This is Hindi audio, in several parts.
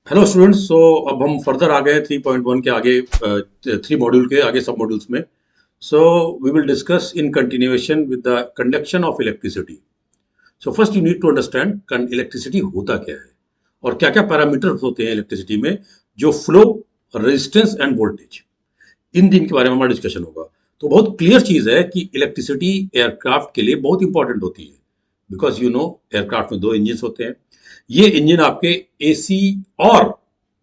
Hello students. सो अब हम फर्दर आ गए 3.1 के आगे, 3 मॉड्यूल के आगे सब मॉड्यूल्स में। So we will discuss in continuation with the conduction of electricity. So first you need to understand electricity होता क्या है और क्या क्या पैरामीटर्स होते हैं इलेक्ट्रिसिटी में, जो फ्लो, रेजिस्टेंस एंड वोल्टेज, इन दिन के बारे में हमारा डिस्कशन होगा। तो बहुत क्लियर चीज है कि इलेक्ट्रिसिटी एयरक्राफ्ट के लिए बहुत इंपॉर्टेंट होती है, बिकॉज यू नो एयरक्राफ्ट में 2 इंजन होते हैं। ये इंजन आपके एसी और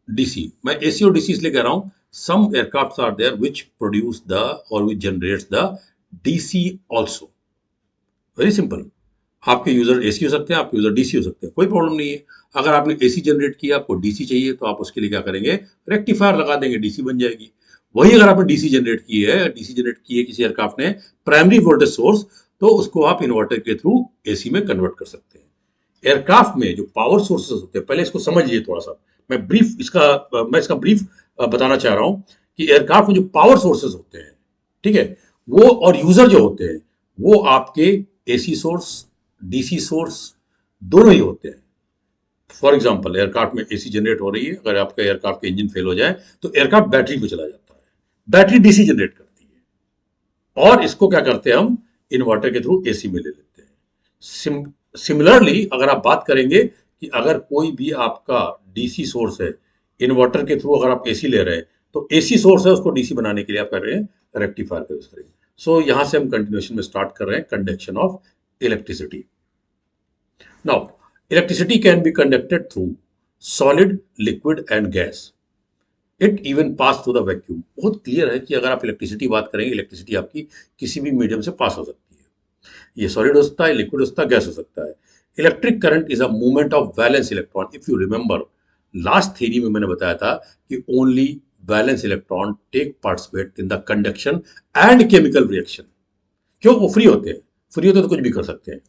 डीसी, मैं एसी और डीसी इसलिए कह रहा हूं, some aircraft are there which produce the और which generates the DC also. Very simple. आपके यूजर एसी हो सकते हैं, आपके यूजर डीसी हो सकते हैं, कोई प्रॉब्लम नहीं है। अगर आपने एसी जनरेट किया, आपको डीसी चाहिए, तो आप उसके लिए क्या करेंगे, रेक्टिफायर लगा देंगे, डीसी बन जाएगी। वही अगर आपने डीसी जनरेट की है, डीसी जनरेट की है किसी एयरक्राफ्ट ने, प्राइमरी वोल्टेज सोर्स, तो उसको आप इन्वर्टर के थ्रू एसी में कन्वर्ट कर सकते हैं। एयरक्राफ्ट में जो पावर सोर्सेस होते हैं, पहले इसको समझिए थोड़ा सा। मैं इसका ब्रीफ बताना चाह रहा हूं कि एयरक्राफ्ट में जो पावर सोर्सेस होते हैं, ठीक है, वो और यूजर जो होते हैं, वो आपके एसी सोर्स, डीसी सोर्स, दोनों ही होते हैं। फॉर एग्जाम्पल, एयरक्राफ्ट में एसी जनरेट हो रही है, अगर आपका एयरक्राफ्ट का इंजन फेल हो जाए तो एयरक्राफ्ट बैटरी पे चला जाता है, बैटरी डीसी जनरेट करती है, और इसको क्या करते हैं हम, इन्वर्टर के थ्रू एसी में ले लेते हैं। सिमिलरली अगर आप बात करेंगे कि अगर कोई भी आपका डीसी सोर्स है, इन्वर्टर के थ्रू अगर आप एसी ले रहे हैं, तो एसी सोर्स है, उसको डीसी बनाने के लिए आप कर रहे हैं रेक्टिफायर का यूज करेंगे। सो यहां से हम कंटिन्यूएशन में स्टार्ट कर रहे हैं conduction of electricity. Now, electricity can be conducted through solid, liquid and gas. It even pass through the vacuum. बहुत क्लियर है कि अगर आप इलेक्ट्रिसिटी बात करेंगे, इलेक्ट्रिसिटी आपकी किसी भी मीडियम से पास हो सकती है। ये सॉलिड हो सकता है, लिक्विड हो सकता है, गैस हो सकता है। Electric current is a movement of valence electron. If you remember, last theory में मैंने बताया था कि only valence electron take participate in the conduction and chemical reaction. क्यों? वो फ्री होते हैं, फ्री होते तो कुछ भी कर सकते हैं।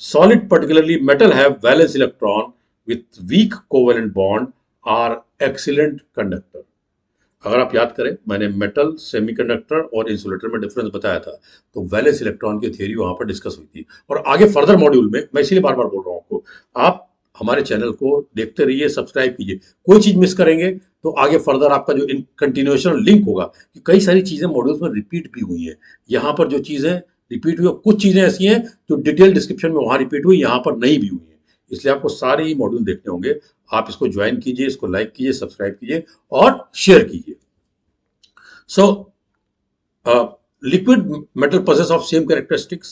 Solid, particularly metal, have valence electron with weak covalent bond are excellent conductor. अगर आप याद करें, मैंने मेटल, सेमीकंडक्टर और इंसुलेटर में डिफरेंस बताया था, तो वैलेंस इलेक्ट्रॉन की थ्योरी वहां पर डिस्कस हुई थी। और आगे फर्दर मॉड्यूल में, मैं इसीलिए बार बार बोल रहा हूं आपको, आप हमारे चैनल को देखते रहिए, सब्सक्राइब कीजिए। कोई चीज मिस करेंगे तो आगे फर्दर आपका जो इन कंटिन्यूएशन लिंक होगा, कि कई सारी चीजें मॉड्यूल्स में रिपीट भी हुई हैं। यहाँ पर जो चीजें रिपीट हुई, कुछ चीजें ऐसी हैं जो डिटेल डिस्क्रिप्शन में वहां रिपीट हुई, यहाँ पर नहीं भी हुई है। इसलिए आपको सारे ही मॉड्यूल देखने होंगे। आप इसको ज्वाइन कीजिए, इसको लाइक कीजिए, सब्सक्राइब कीजिए और शेयर कीजिए। So, liquid metal possess of same characteristics.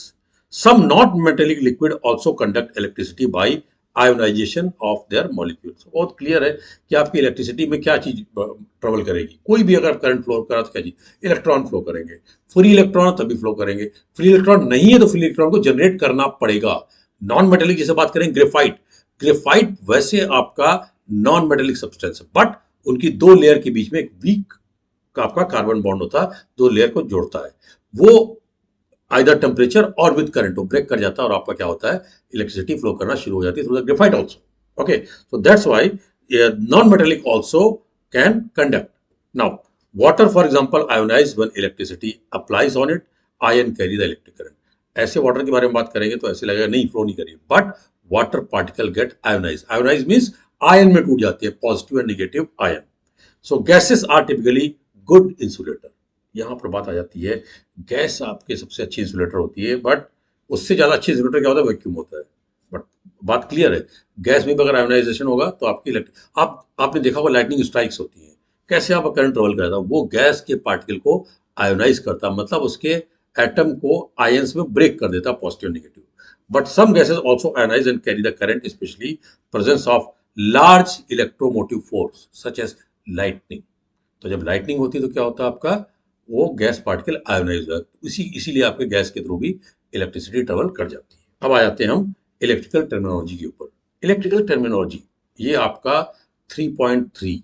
Some not metallic liquid also conduct electricity by ionization of their molecules. बहुत क्लियर है कि आपकी इलेक्ट्रिसिटी में क्या चीज ट्रेवल करेगी। कोई भी अगर करंट फ्लो करा तो क्या चीज, इलेक्ट्रॉन फ्लो करेंगे। फ्री इलेक्ट्रॉन तभी फ्लो करेंगे। फ्री इलेक्ट्रॉन नहीं है तो फ्री इलेक्ट्रॉन को जनरेट करना पड़ेगा। नॉन मेटेलिक जैसे बात करें, ग्रेफाइट, ग्रेफाइट वैसे आपका नॉन मेटेलिक सब्सटेंस है, बट उनकी 2 लेयर के बीच में एक वीक का आपका कार्बन बॉन्ड होता है, 2 लेयर को जोड़ता है। वो आइदर टेम्परेचर और विद करंट वो ब्रेक कर जाता है, और आपका क्या होता है, इलेक्ट्रिसिटी फ्लो करना शुरू हो जाती है through the graphite also. Okay, so that's why non metallic also can conduct. Now, water for example ionize when electricity applies on it, ion carry the electric current. ऐसे वाटर के बारे में बात करेंगे तो ऐसे लगेगा नहीं, फ्लो नहीं करिए, but water particle get ionize. Ionize means ion में टूट जाती है, positive and negative ion. So gases are typically good insulator. यहां पर बात आ जाती है, गैस आपके सबसे अच्छी इंसुलेटर होती है, बट उससे ज्यादा अच्छी इंसुलेटर क्या होता है, वैक्यूम होता है। बट बात क्लियर है, गैस में भी अगर आयोनाइजेशन होगा तो आपकी आपने देखा होगा लाइटनिंग स्ट्राइक्स होती हैं, कैसे आप करंट ट्रेवल करता है, वो गैस के पार्टिकल को आयोनाइज करता, मतलब उसके एटम को आयंस में ब्रेक कर देता, positive negative. But some gases also ionize and carry the current, specially presence of large electromotive force such as lightning. तो जब लाइटनिंग होती है तो क्या होता है आपका, वो गैस पार्टिकल आयोनाइज हो जाता है, इसीलिए आपके गैस के थ्रू भी इलेक्ट्रिसिटी ट्रेवल कर जाती है। अब आ जाते हैं हम इलेक्ट्रिकल टर्मिनोलॉजी के ऊपर। इलेक्ट्रिकल टर्मिनोलॉजी ये आपका 3.3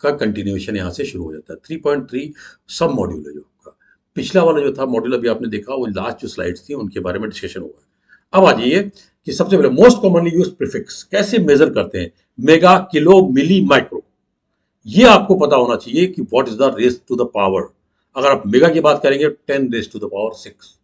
का कंटिन्यूएशन यहाँ से शुरू हो जाता है। 3.3 सब मॉड्यूल है जो आपका। पिछला वाला जो था मॉड्यूल अभी आपने देखा, वो लास्ट जो स्लाइड्स थी उनके बारे में डिस्कशन हुआ है। अब आ जाइए कि सबसे पहले मोस्ट कॉमनली यूज प्रीफिक्स कैसे मेजर करते हैं, मेगा, किलो, मिली, माइक्रो। ये आपको पता होना चाहिए कि what is the raise to the power. अगर आप मेगा की बात करेंगे, 10 रेस टू द पावर 6।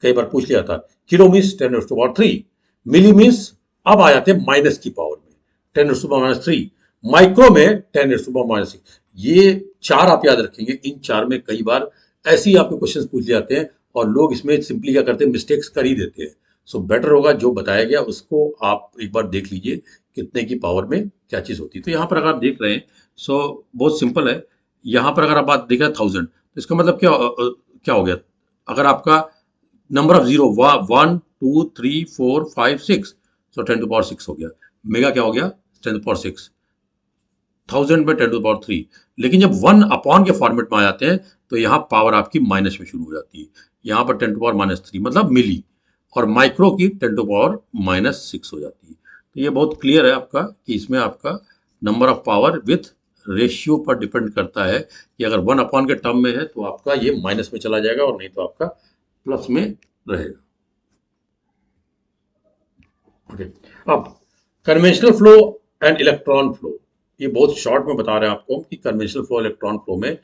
कई बार पूछ लिया था। Kilo means 10 raise to power 3। Milli means अब आ जाते हैं माइनस की पावर में, 10 रेस टू पावर -3। माइक्रो में 10⁻⁻⁶। ये 4 आप याद रखेंगे। इन 4 में कई बार ऐसे ही आपके क्वेश्चंस पूछ जाते हैं और लोग इसमें सिंपली क्या करते हैं, मिस्टेक्स कर ही देते हैं। सो बेटर होगा जो बताया गया उसको आप एक बार देख लीजिए कितने की पावर में क्या चीज होती है। तो यहाँ पर अगर आप देख रहे हैं, सो बहुत सिंपल है। यहाँ पर अगर आप बात देखें 1000, तो इसका मतलब क्या हो गया, अगर आपका नंबर ऑफ जीरो 1 2 3 4 5 6, सो 10⁻⁶ हो गया। मेगा क्या हो गया, 10⁻⁶। 1000 में 10⁻3। लेकिन जब 1 के फॉर्मेट में आ जाते हैं तो यहाँ पावर आपकी माइनस में शुरू हो जाती है। यहाँ पर 10⁻⁻3 मतलब मिली, और माइक्रो की 10⁻⁻⁶ हो जाती है। तो ये बहुत क्लियर है आपका कि इसमें आपका number of power with ratio पर डिपेंड करता है कि अगर 1 के टर्म में है तो आपका ये माइनस में चला जाएगा और नहीं तो आपका प्लस में रहेगा। ओके, अब conventional flow and electron flow, ये बहुत शॉर्ट में बता रहे हैं आपको कि कन्वेंशनल फ्लो इलेक्ट्रॉन फ्लो में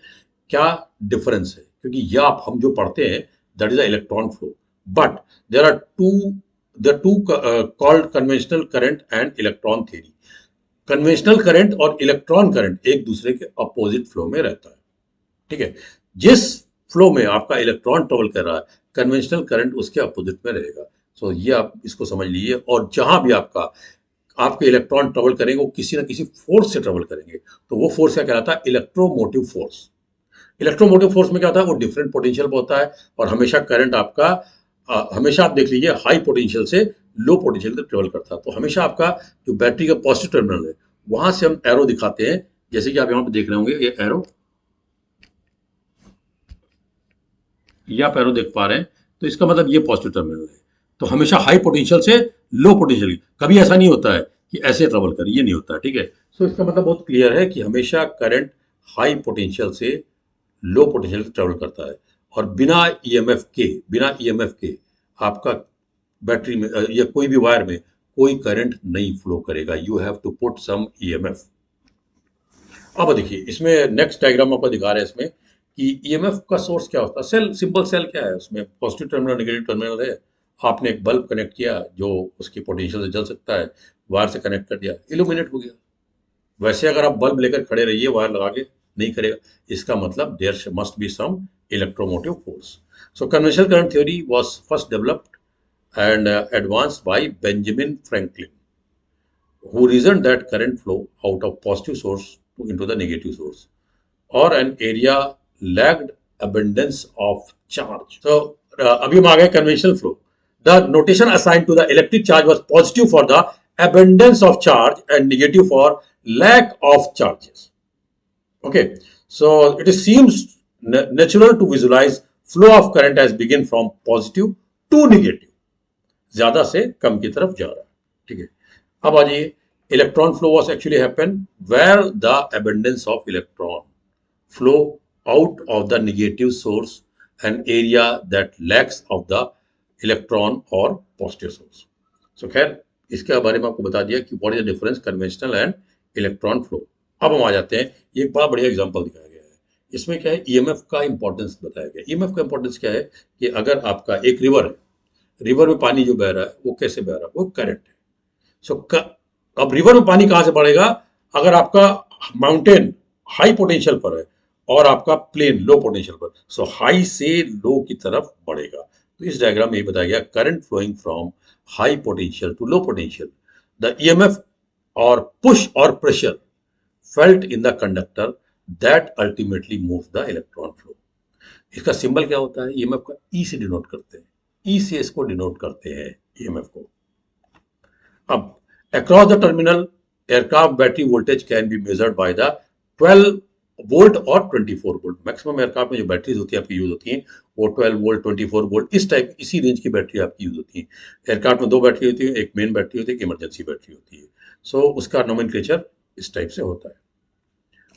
क्या डिफरेंस है, क्योंकि ये आप हम जो पढ़ते हैं that is a electron flow, but there are two called conventional current and electron theory. Conventional current और इलेक्ट्रॉन करंट एक दूसरे के अपोजिट फ्लो में रहता है, ठीक है। जिस फ्लो में आपका इलेक्ट्रॉन ट्रेवल कर रहा है, कन्वेंशनल करंट उसके अपोजिट में रहेगा। सो ये आप इसको समझ लीजिए। और जहां भी आपके इलेक्ट्रॉन ट्रेवल करेंगे वो किसी ना किसी फोर्स से ट्रेवल करेंगे, तो वो फोर्स क्या कहलाता है, इलेक्ट्रोमोटिव फोर्स। इलेक्ट्रोमोटिव फोर्स में क्या होता है, वो डिफरेंट पोटेंशियल पर होता है और हमेशा करंट आपका हमेशा आप देख लीजिए हाई पोटेंशियल से लो पोटेंशियल तक ट्रेवल करता है। तो हमेशा आपका जो बैटरी का पॉजिटिव टर्मिनल है वहां से हम एरो दिखाते हैं, जैसे कि आप यहाँ पे देख रहे होंगे ये एरो, ये आप एरो देख पा रहे हैं, तो इसका मतलब ये पॉजिटिव टर्मिनल है। तो हमेशा हाई पोटेंशियल से लो पोटेंशियल, कभी ऐसा नहीं होता है कि ऐसे ट्रेवल करे, ये नहीं होता है, ठीक है। सो इसका मतलब बहुत क्लियर है कि हमेशा करंट हाई पोटेंशियल से लो पोटेंशियल तक ट्रेवल करता है और बिना ईएमएफ के आपका बैटरी में या कोई भी वायर में कोई करंट नहीं फ्लो करेगा। You have to put some EMF. अब देखिए इसमें नेक्स्ट डायग्राम आपको दिखा रहे हैं इसमें कि ईएमएफ का सोर्स क्या होता है। सेल, सिंपल सेल क्या है, उसमें पॉजिटिव टर्मिनल नेगेटिव टर्मिनल है। आपने एक बल्ब कनेक्ट किया जो उसकी पोटेंशियल से जल सकता है, वायर से कनेक्ट कर दिया, इल्यूमिनेट हो गया। वैसे अगर आप बल्ब लेकर खड़े रहिए वायर लगा के, नहीं करेगा, इसका मतलब there must be some electromotive force. So conventional current theory was first developed and advanced by Benjamin Franklin, who reasoned that current flow out of positive source into the negative source or an area lacked abundance of charge. So अभी हम आ गए conventional flow. The notation assigned to the electric charge was positive for the abundance of charge and negative for lack of charges. Okay, so it seems natural to visualize flow of current as begin from positive to negative, ज्यादा से कम की तरफ जा रहा है, ठीक है। अब आ जाइए, electron flow was actually happen where the abundance of electron flow out of the negative source and area that lacks of the electron और पॉजिटिव सोर्स। सो खैर इसके बारे में आपको बता दिया कि what is the difference conventional and electron flow. अब हम आ जाते हैं, एक बड़ा बढ़िया एग्जांपल दिखाया गया है। इसमें क्या है, ईएमएफ का इंपॉर्टेंस बताया गया। ईएमएफ का इंपॉर्टेंस क्या है कि अगर आपका एक रिवर है, रिवर में पानी जो बह रहा है वो कैसे बह रहा है, वो करंट है। सो अब रिवर में पानी कहां से बढ़ेगा, अगर आपका माउंटेन हाई पोटेंशियल पर है और आपका प्लेन लो पोटेंशियल पर, सो हाई से लो की तरफ बढ़ेगा। तो इस डायग्राम में ये बताया गया current flowing from high potential to low potential, the EMF और पुश और pressure felt in the conductor that ultimately moves the electron flow. इसका सिंबल क्या होता है, ईएमएफ का ई से डिनोट करते हैं, ई से इसको डिनोट करते हैं ईएमएफ को। अब across the terminal aircraft battery voltage can be measured by the 12 volt और 24 वोल्ट। मैक्सिमम एयरक्राफ्ट में जो बैटरीज होती है आपकी यूज होती हैं वो 12 वोल्ट 24 वोल्ट इस टाइप इसी रेंज की बैटरी आपकी यूज होती है। एयरक्राफ्ट में 2 बैटरी होती है, एक मेन बैटरी होती है, एक इमरजेंसी बैटरी होती है। सो उसका नोमेनक्लेचर इस टाइप से होता है।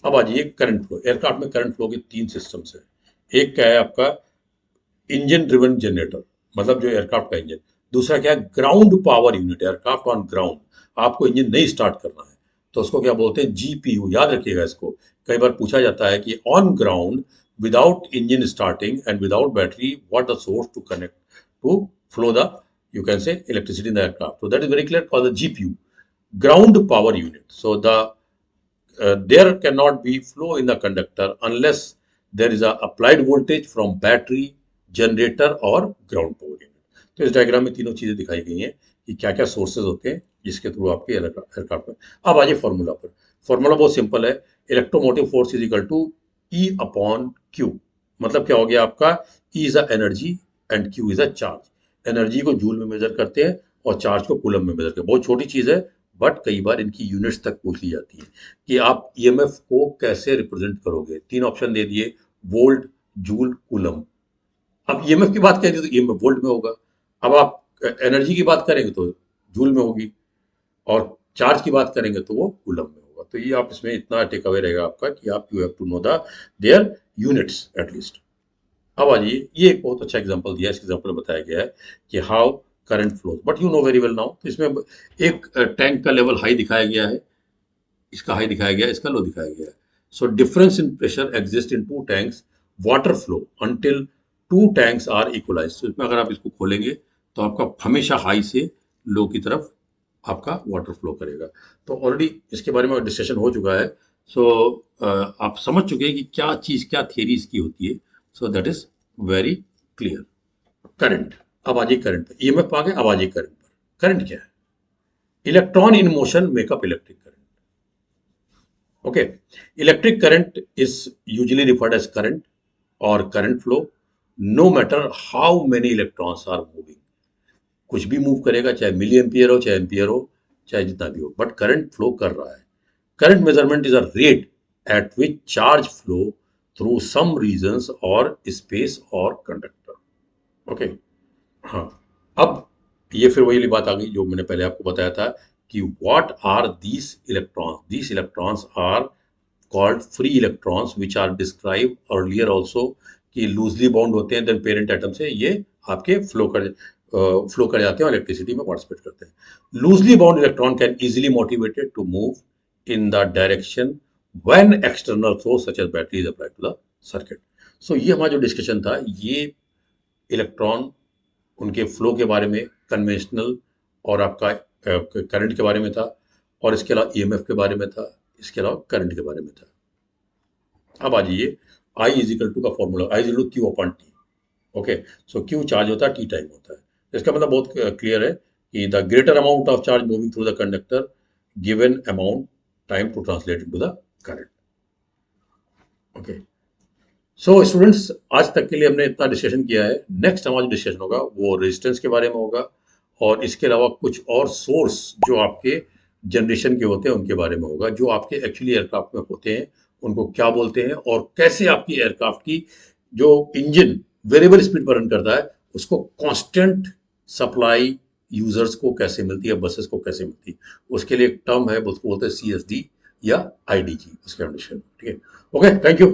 अब आ जाइए करंट फ्लो। एयरक्राफ्ट में करंट फ्लो के 3 सिस्टम्स है। एक क्या है आपका इंजन ड्रिवन जनरेटर, मतलब जो एयरक्राफ्ट का इंजन। दूसरा क्या है, ground power unit, aircraft on ground, आपको इंजन नहीं स्टार्ट करना है तो उसको क्या बोलते हैं, जीपीयू। याद रखिएगा इसको, कई बार पूछा जाता है कि on ground without engine starting and without battery what the source to connect to flow the you can say electricity in the aircraft. So that is very clear for the GPU, ground power unit. So the there cannot be flow in the conductor unless there is a applied voltage from battery, generator और ground power unit. तो इस डायग्राम में तीनों चीजें दिखाई गई हैं कि क्या क्या सोर्सेज होते हैं जिसके थ्रू आपके एयरक्राफ्ट में. अब आइए फॉर्मूला पर. फॉर्मूला बहुत सिंपल है. Electromotive force is equal to E upon Q. मतलब क्या हो गया आपका, E is a energy and Q is a charge. Energy को जूल में मेजर करते हैं और चार्ज को कूलम में मेजर करते हैं. बहुत छोटी चीज है बट कई बार इनकी यूनिट्स तक पूछ ली जाती है कि आप ईएमएफ को कैसे रिप्रेजेंट करोगे. तीन ऑप्शन दे दिए, वोल्ट, जूल, कूलम. अब ईएमएफ की बात करेंगे तो ईएमएफ वोल्ट में होगा. अब आप एनर्जी की बात करेंगे तो जूल में होगी और चार्ज की बात करेंगे तो वो कूलम में होगा. तो ये आप इसमें इतना टेक अवे रहेगा आपका कि आप you have to know the their units at least. अब आइए, ये एक बहुत अच्छा एग्जांपल दिया है. इस एग्जांपल में बताया गया है कि how current flows, but you know very well now. तो इसमें एक टैंक का लेवल हाई दिखाया गया है, इसका हाई दिखाया गया है, इसका लो दिखाया गया है. So difference in pressure exist in two tanks, water flow until two tanks are equalize. तो इसमें अगर आप इसको खोलेंगे तो आपका हमेशा हाई से लो की तरफ आपका वाटर फ्लो करेगा. तो ऑलरेडी इसके बारे में डिस्कशन हो चुका है. सो आप समझ चुके हैं कि क्या चीज, क्या थियरी इसकी होती है. So that is very clear. Current. अब आ जाइए करंट पर. ईएमएफ आ गए, अब आ जाइए करंट पर. करंट क्या है? Electron in motion make up electric current. Okay. Electric current is usually referred as current और current flow no matter how many electrons are moving. कुछ भी मूव करेगा, चाहे मिली एम्पियर हो, चाहे एम्पियर हो, चाहे जितना भी हो, बट करंट फ्लो कर रहा है. Current measurement is a rate at which charge flow through some regions और स्पेस और कंडक्टर. ओके. हाँ. अब ये फिर वही बात आ गई जो मैंने पहले आपको बताया था कि what are these electrons. These electrons are called free electrons which are describe earlier also कि लूजली बाउंड होते हैं देन पेरेंट एटम से. ये आपके फ्लो कर जाते हैं और इलेक्ट्रिसिटी में पार्टिसिपेट करते हैं. Loosely bound electron can easily motivated to move in the direction when external force such as battery is applied to the circuit. So ये हमारा जो डिस्कशन था ये इलेक्ट्रॉन, उनके फ्लो के बारे में, कन्वेंशनल और आपका करंट के बारे में था, और इसके अलावा ईएमएफ के बारे में था, इसके अलावा करंट के बारे में था. अब आ जाइए, आई इज इक्वल टू का formula, I is equal to Q upon T. Okay. So Q charge होता है, टी टाइम होता है. इसका मतलब बहुत क्लियर है कि the greater amount of charge moving through the conductor given amount time to translate into the current. Okay. So students, आज तक के लिए हमने इतना डिस्कशन किया है. नेक्स्ट हमारा जो डिस्कशन होगा वो रेजिस्टेंस के बारे में होगा और इसके अलावा कुछ और सोर्स जो आपके जनरेशन के होते हैं उनके बारे में होगा, जो आपके एक्चुअली एयरक्राफ्ट में होते हैं उनको क्या बोलते हैं और कैसे आपकी एयरक्राफ्ट की जो इंजन वेरिएबल स्पीड पर रन करता है उसको कांस्टेंट सप्लाई यूजर्स को कैसे मिलती है, बसेस को कैसे मिलती है. उसके लिए एक टर्म है, उसको बोलते हैं CSD या IDG. उसके अंडरस्टैंड. ठीक है. ओके. Thank you.